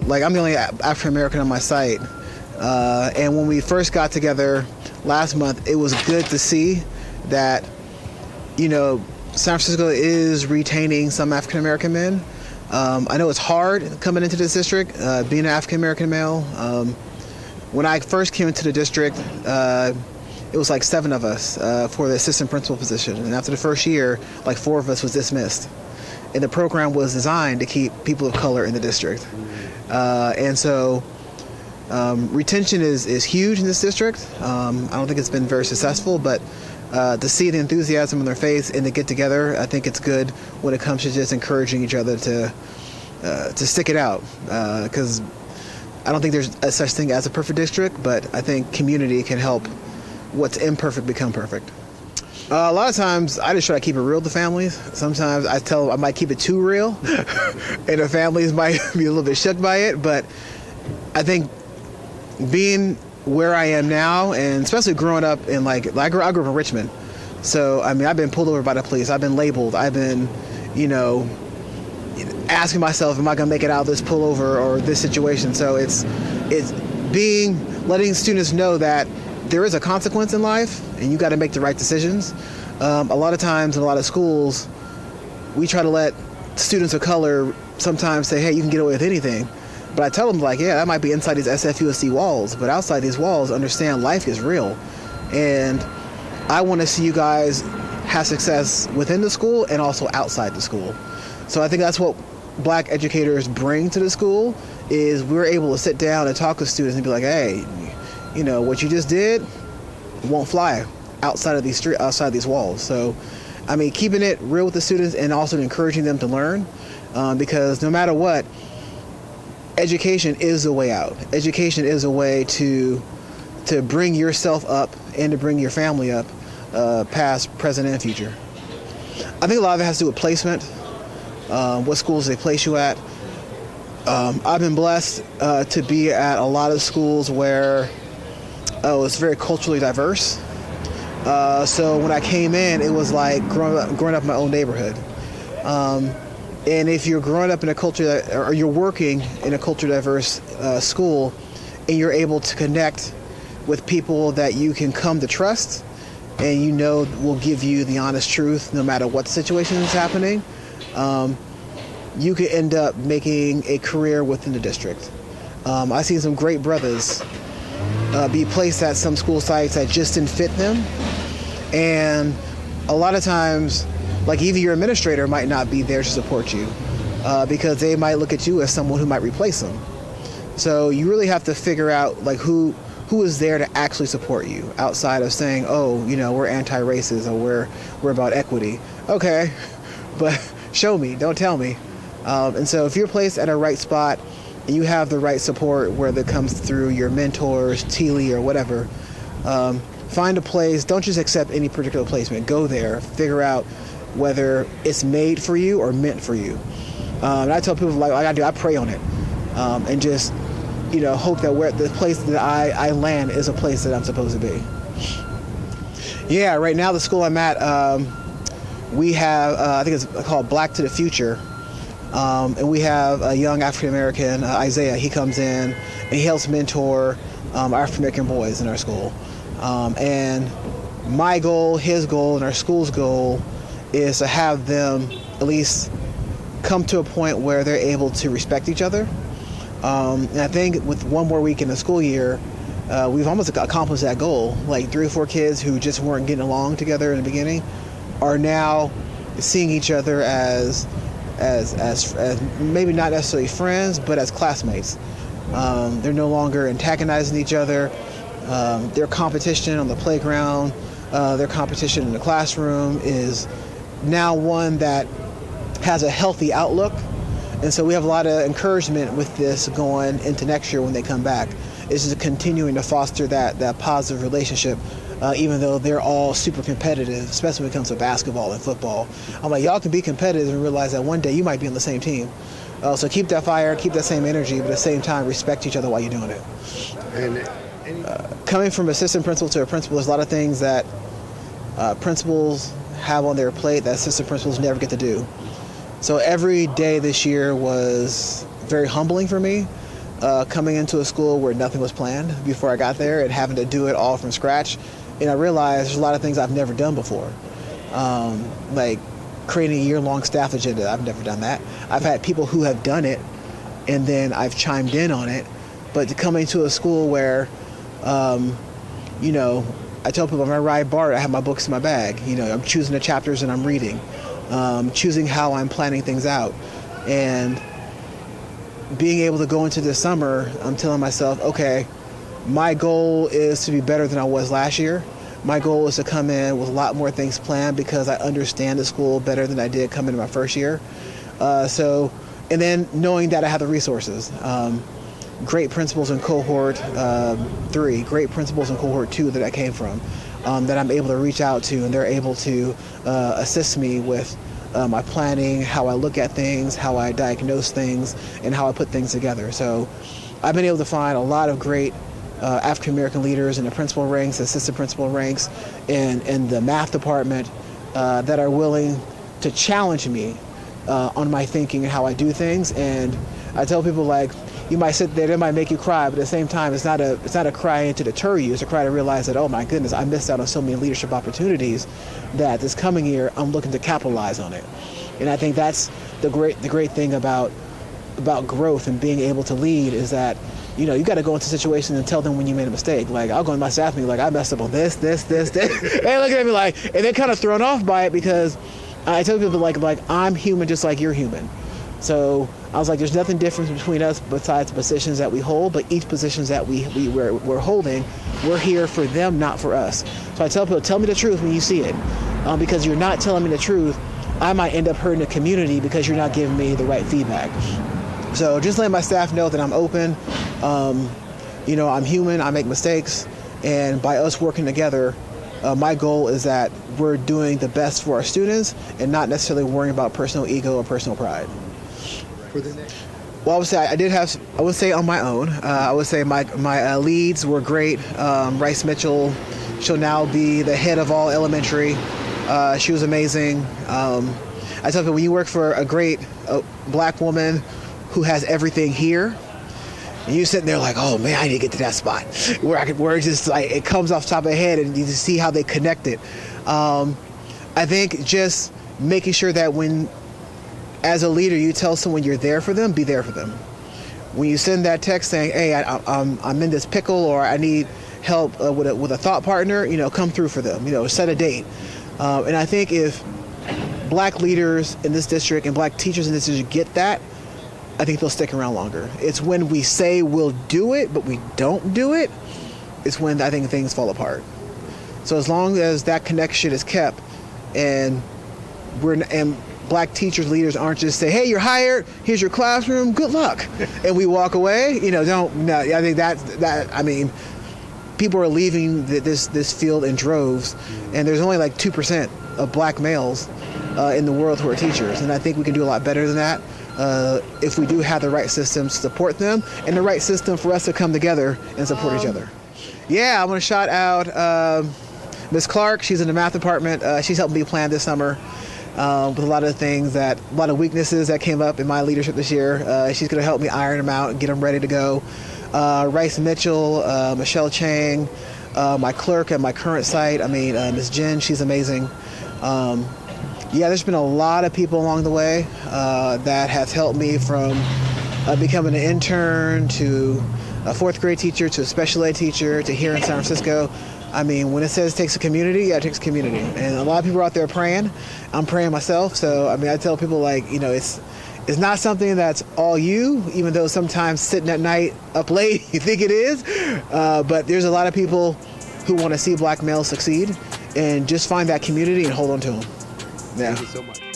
like I'm the only African American on my site, and when we first got together last month, it was good to see that, San Francisco is retaining some African American men. I know it's hard coming into this district, being an African American male. When I first came into the district, it was like 7 of us for the assistant principal position, and after the first year, like 4 of us was dismissed. And the program was designed to keep people of color in the district. And so retention is huge in this district. I don't think it's been very successful, but to see the enthusiasm in their face and to get together, I think it's good when it comes to just encouraging each other to stick it out. Because I don't think there's a such thing as a perfect district, but I think community can help what's imperfect become perfect. A lot of times I just try to keep it real with the families. Sometimes I might keep it too real and the families might be a little bit shook by it, but I think being where I am now, and especially growing up in I grew up in Richmond. So, I mean, I've been pulled over by the police. I've been labeled. I've been, asking myself, am I going to make it out of this pullover or this situation? So it's letting students know that there is a consequence in life and you got to make the right decisions. A lot of times in a lot of schools, we try to let students of color sometimes say, hey, you can get away with anything. But I tell them, yeah, that might be inside these SFUSD walls, but outside these walls, understand life is real. And I want to see you guys have success within the school and also outside the school. So I think that's what Black educators bring to the school, is we're able to sit down and talk to students and be like, hey, what you just did won't fly outside of these walls. So, I mean, keeping it real with the students and also encouraging them to learn, because no matter what, education is a way out. Education is a way to bring yourself up and to bring your family up, past, present, and future. I think a lot of it has to do with placement, what schools they place you at. I've been blessed to be at a lot of schools where it's very culturally diverse. So when I came in, it was like growing up in my own neighborhood. And if you're growing up in a culture or you're working in a culture diverse school, and you're able to connect with people that you can come to trust and will give you the honest truth no matter what situation is happening, you could end up making a career within the district. I've seen some great brothers be placed at some school sites that just didn't fit them. And a lot of times, even your administrator might not be there to support you because they might look at you as someone who might replace them. So you really have to figure out who is there to actually support you outside of saying, oh, we're anti-racist or we're about equity. Okay, but show me, don't tell me. And so if you're placed at a right spot and you have the right support, whether it comes through your mentors, TLE or whatever, find a place. Don't just accept any particular placement. Go there, figure out whether it's made for you or meant for you. And I tell people I pray on it, and just hope that the place that I land is a place that I'm supposed to be. Yeah, right now the school I'm at, we have I think it's called Black to the Future, and we have a young African American, Isaiah. He comes in and he helps mentor African American boys in our school. And my goal, his goal, and our school's goal is to have them at least come to a point where they're able to respect each other. And I think with one more week in the school year, we've almost accomplished that goal. 3 or 4 kids who just weren't getting along together in the beginning are now seeing each other as maybe not necessarily friends, but as classmates. They're no longer antagonizing each other. Their competition on the playground, their competition in the classroom is now one that has a healthy outlook. And so we have a lot of encouragement with this going into next year when they come back. It's just continuing to foster that positive relationship, even though they're all super competitive, especially when it comes to basketball and football. I'm like, y'all can be competitive and realize that one day you might be on the same team. So keep that fire, keep that same energy, but at the same time, respect each other while you're doing it. And coming from assistant principal to a principal, there's a lot of things that principals have on their plate that assistant principals never get to do. So every day this year was very humbling for me, coming into a school where nothing was planned before I got there and having to do it all from scratch. And I realized there's a lot of things I've never done before. Like creating a year-long staff agenda. I've never done that. I've had people who have done it, and then I've chimed in on it. But to come into a school where, you know, I tell people when I ride BART, I have my books in my bag. You know, I'm choosing the chapters and I'm reading, choosing how I'm planning things out. And being able to go into this summer, I'm telling myself, okay, my goal is to be better than I was last year. My goal is to come in with a lot more things planned because I understand the school better than I did coming into my first year. And then knowing that I have the resources. Great principals in cohort 3, great principals in cohort 2 that I came from, that I'm able to reach out to, and they're able to assist me with my planning, how I look at things, how I diagnose things, and how I put things together. So I've been able to find a lot of great African American leaders in the principal ranks, assistant principal ranks, in the math department that are willing to challenge me on my thinking and how I do things. And I tell people, like, you might sit there, they might make you cry, but at the same time, it's not a cry to deter you. It's a cry to realize that, oh my goodness, I missed out on so many leadership opportunities that this coming year I'm looking to capitalize on it. And I think that's the great thing about growth and being able to lead, is that, you know, you got to go into situations and tell them when you made a mistake. Like, I'll go in my staff meeting, like, I messed up on this. They look at me like, and they're kind of thrown off by it, because I tell people like I'm human just like you're human. So I was like, there's nothing different between us besides the positions that we hold, but each positions that we're holding, we're here for them, not for us. So I tell people, tell me the truth when you see it, because you're not telling me the truth, I might end up hurting the community because you're not giving me the right feedback. So just letting my staff know that I'm open, you know, I'm human, I make mistakes, and by us working together, my goal is that we're doing the best for our students and not necessarily worrying about personal ego or personal pride. Well, I would say I would say on my own. I would say my leads were great. Rice Mitchell, she'll now be the head of all elementary. She was amazing. I tell people, when you work for a great black woman who has everything here, and you sitting there like, oh man, I need to get to that spot where it's just like it comes off the top of the head, and you just see how they connect it. I think just making sure that when, as a leader, you tell someone you're there for them, be there for them. When you send that text saying, hey, I'm in this pickle, or I need help with a thought partner, you know, come through for them, you know, set a date. And I think if black leaders in this district and black teachers in this district get that, I think they'll stick around longer. It's when we say we'll do it, but we don't do it, it's when I think things fall apart. So as long as that connection is kept, and black teachers, leaders aren't just say, hey, you're hired, here's your classroom, good luck, and we walk away, you know, I think I mean, people are leaving this field in droves, and there's only like 2% of black males in the world who are teachers, and I think we can do a lot better than that if we do have the right systems to support them, and the right system for us to come together and support each other. Yeah, I want to shout out Ms. Clark. She's in the math department. She's helping me plan this summer with a lot of weaknesses that came up in my leadership this year. She's going to help me iron them out and get them ready to go. Rice Mitchell, Michelle Chang, my clerk at my current site, Ms. Jen, she's amazing. There's been a lot of people along the way that have helped me, from becoming an intern to a fourth grade teacher to a special ed teacher to here in San Francisco. I mean, when it says it takes a community, yeah, it takes a community. And a lot of people are out there praying. I'm praying myself. So, I tell people, like, you know, it's not something that's all you, even though sometimes sitting at night up late, you think it is. But there's a lot of people who want to see black males succeed, and just find that community and hold on to them. Yeah. Thank you so much.